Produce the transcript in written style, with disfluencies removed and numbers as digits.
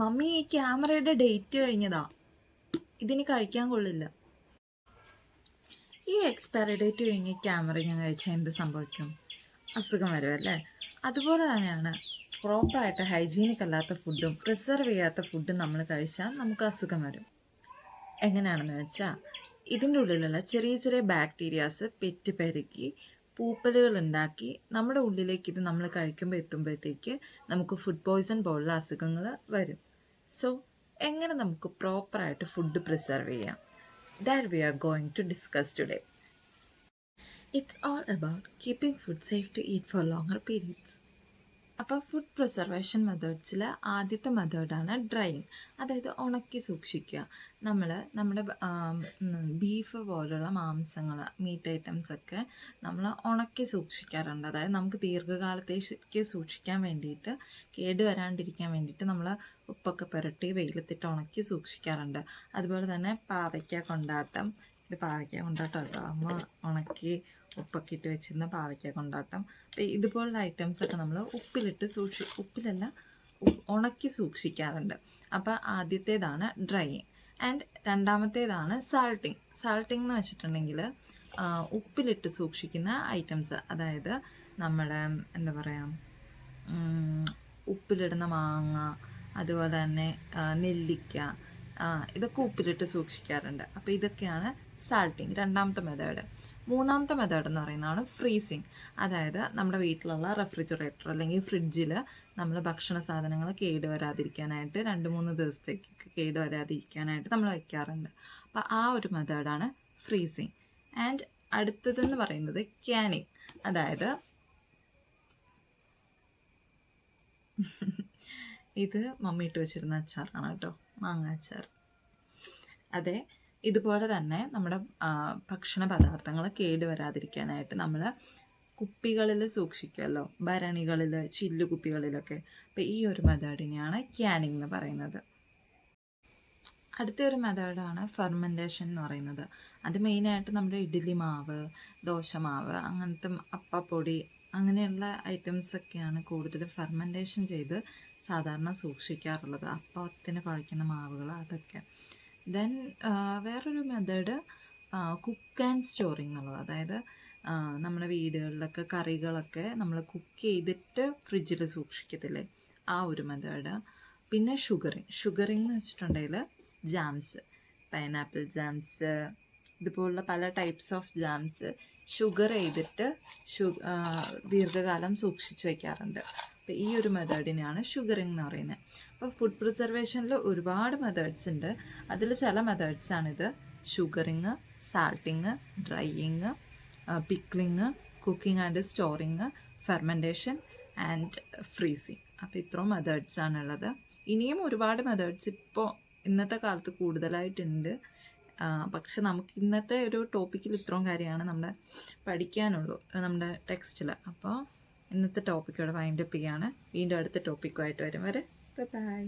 Mummy ഈ ക്യാമറയുടെ date കഴിഞ്ഞതാ, ഇതിന് കഴിക്കാൻ കൊള്ളില്ല. ഈ എക്സ്പയറി ഡേറ്റ് കഴിഞ്ഞ് ക്യാമറ ഞാൻ കഴിച്ചാൽ എന്ത് സംഭവിക്കും? അസുഖം വരുമല്ലേ? അതുപോലെ തന്നെയാണ് പ്രോപ്പറായിട്ട് ഹൈജീനിക് അല്ലാത്ത ഫുഡും പ്രിസർവ് ചെയ്യാത്ത ഫുഡും നമ്മൾ കഴിച്ചാൽ നമുക്ക് അസുഖം വരും. എങ്ങനെയാണെന്ന് വെച്ചാൽ ഇതിൻ്റെ ഉള്ളിലുള്ള ചെറിയ ചെറിയ ബാക്ടീരിയാസ് പെരുക്കി പൂപ്പലുകൾ ഉണ്ടാക്കി നമ്മുടെ ഉള്ളിലേക്ക് ഇത് നമ്മൾ കഴിക്കുമ്പോൾ എത്തുമ്പോഴത്തേക്ക് നമുക്ക് ഫുഡ് പോയ്സൺ പോലുള്ള അസുഖങ്ങൾ വരും. സോ എങ്ങനെ നമുക്ക് പ്രോപ്പറായിട്ട് ഫുഡ് പ്രിസർവ് ചെയ്യാം? That we are going to discuss today. It's all about keeping food safe to eat for longer periods. അപ്പോൾ ഫുഡ് പ്രിസർവേഷൻ മെത്തേഡ്സിൽ ആദ്യത്തെ മെത്തേഡാണ് ഡ്രൈയിങ്, അതായത് ഉണക്കി സൂക്ഷിക്കുക. നമ്മുടെ ബീഫ് പോലുള്ള മാംസങ്ങൾ, മീറ്റ് ഐറ്റംസൊക്കെ നമ്മൾ ഉണക്കി സൂക്ഷിക്കാറുണ്ട്. അതായത് നമുക്ക് ദീർഘകാലത്തേക്ക് സൂക്ഷിക്കാൻ വേണ്ടിയിട്ട്, കേടുവരാണ്ടിരിക്കാൻ വേണ്ടിയിട്ട് നമ്മൾ ഉപ്പൊക്കെ പുരട്ടി വെയിലത്തിട്ട് ഉണക്കി സൂക്ഷിക്കാറുണ്ട്. അതുപോലെ തന്നെ പാവയ്ക്ക കൊണ്ടാട്ടം, ഇത് പാവയ്ക്ക കൊണ്ടാട്ടം കേട്ടോ, അമ്മ ഉണക്കി ഉപ്പൊക്കെ ഇട്ട് വെച്ചിരുന്ന പാവയ്ക്ക കൊണ്ടാട്ടം. അപ്പോൾ ഇതുപോലുള്ള ഐറ്റംസൊക്കെ നമ്മൾ ഉപ്പിലല്ല ഉണക്കി സൂക്ഷിക്കാറുണ്ട്. അപ്പോൾ ആദ്യത്തേതാണ് ഡ്രൈയിങ്. And രണ്ടാമത്തേതാണ് salting. സാൾട്ടിങ് എന്ന് വെച്ചിട്ടുണ്ടെങ്കിൽ ഉപ്പിലിട്ട് സൂക്ഷിക്കുന്ന ഐറ്റംസ്, അതായത് നമ്മുടെ എന്താ പറയുക, ഉപ്പിലിടുന്ന മാങ്ങ, അതുപോലെ തന്നെ നെല്ലിക്ക, ഇതൊക്കെ ഉപ്പിലിട്ട് സൂക്ഷിക്കാറുണ്ട്. അപ്പോൾ ഇതൊക്കെയാണ് സാൾട്ടിങ്, രണ്ടാമത്തെ മെത്തേഡ്. മൂന്നാമത്തെ മെത്തേഡ് എന്ന് പറയുന്നതാണ് ഫ്രീസിങ്. അതായത് നമ്മുടെ വീട്ടിലുള്ള റെഫ്രിജറേറ്റർ അല്ലെങ്കിൽ ഫ്രിഡ്ജിൽ നമ്മൾ ഭക്ഷണ സാധനങ്ങൾ കേടുവരാതിരിക്കാനായിട്ട് 2-3 ദിവസത്തേക്ക് കേടുവരാതിരിക്കാനായിട്ട് നമ്മൾ വയ്ക്കാറുണ്ട്. അപ്പോൾ ആ ഒരു മെത്തേഡാണ് ഫ്രീസിങ്. ആൻഡ് അടുത്തതെന്ന് പറയുന്നത് ക്യാനിങ്. അതായത് ഇത് മമ്മി ഇട്ട് വെച്ചിരുന്ന അച്ചാറാണ് കേട്ടോ, മാങ്ങ അച്ചാർ. അതെ, ഇതുപോലെ തന്നെ നമ്മുടെ ഭക്ഷണ പദാർത്ഥങ്ങൾ കേടുവരാതിരിക്കാനായിട്ട് നമ്മൾ കുപ്പികളിൽ സൂക്ഷിക്കുമല്ലോ, ഭരണികളിൽ, ചില്ലുകുപ്പികളിലൊക്കെ. അപ്പോൾ ഈ ഒരു മെത്തേഡിനെയാണ് ക്യാനിങ് എന്ന് പറയുന്നത്. അടുത്ത ഒരു മെത്തേഡാണ് ഫെർമെൻറ്റേഷൻ എന്ന് പറയുന്നത്. അത് മെയിനായിട്ട് നമ്മുടെ ഇഡ്ഡലി മാവ്, ദോശമാവ്, അങ്ങനത്തെ അപ്പപ്പൊടി, അങ്ങനെയുള്ള ഐറ്റംസൊക്കെയാണ് കൂടുതൽ ഫെർമെൻറ്റേഷൻ ചെയ്ത് സാധാരണ സൂക്ഷിക്കാറുള്ളത്. അപ്പത്തിന് കുഴയ്ക്കുന്ന മാവുകൾ, അതൊക്കെ. ദെൻ വേറൊരു മെത്തേഡ് കുക്ക് ആൻഡ് സ്റ്റോറിങ് എന്നുള്ളത്. അതായത് നമ്മുടെ വീടുകളിലൊക്കെ കറികളൊക്കെ നമ്മൾ കുക്ക് ചെയ്തിട്ട് ഫ്രിഡ്ജിൽ സൂക്ഷിക്കത്തില്ലേ, ആ ഒരു മെത്തേഡ്. പിന്നെ ഷുഗറിങ് എന്ന് വെച്ചിട്ടുണ്ടെങ്കിൽ ജാംസ്, പൈനാപ്പിൾ ജാംസ്, ഇതുപോലുള്ള പല ടൈപ്സ് ഓഫ് ജാംസ് ഷുഗർ ചെയ്തിട്ട് ദീർഘകാലം സൂക്ഷിച്ച് വയ്ക്കാറുണ്ട്. അപ്പോൾ ഈ ഒരു മെത്തേഡിനെയാണ് ഷുഗറിങ് എന്ന് പറയുന്നത്. അപ്പോൾ ഫുഡ് പ്രിസർവേഷനിൽ ഒരുപാട് മെത്തേഡ്സ് ഉണ്ട്. അതിൽ ചില മെത്തേഡ്സാണിത്: sugaring, salting, drying, pickling, cooking and storing, fermentation and freezing. അപ്പോൾ ഇത്രയും മെത്തേഡ്സാണുള്ളത്. ഇനിയും ഒരുപാട് മെത്തേഡ്സ് ഇപ്പോൾ ഇന്നത്തെ കാലത്ത് കൂടുതലായിട്ടുണ്ട്. പക്ഷെ നമുക്ക് ഇന്നത്തെ ഒരു ടോപ്പിക്കിൽ ഇത്രയും കാര്യമാണ് നമ്മുടെ പഠിക്കാനുള്ളൂ നമ്മുടെ ടെക്സ്റ്റിൽ. അപ്പോൾ ഇന്നത്തെ ടോപ്പിക്കോടെ വൈൻഡപ്പ് ചെയ്യാണ്. വീണ്ടും അടുത്ത ടോപ്പിക്കുമായിട്ട് വരും വരെ ബൈ.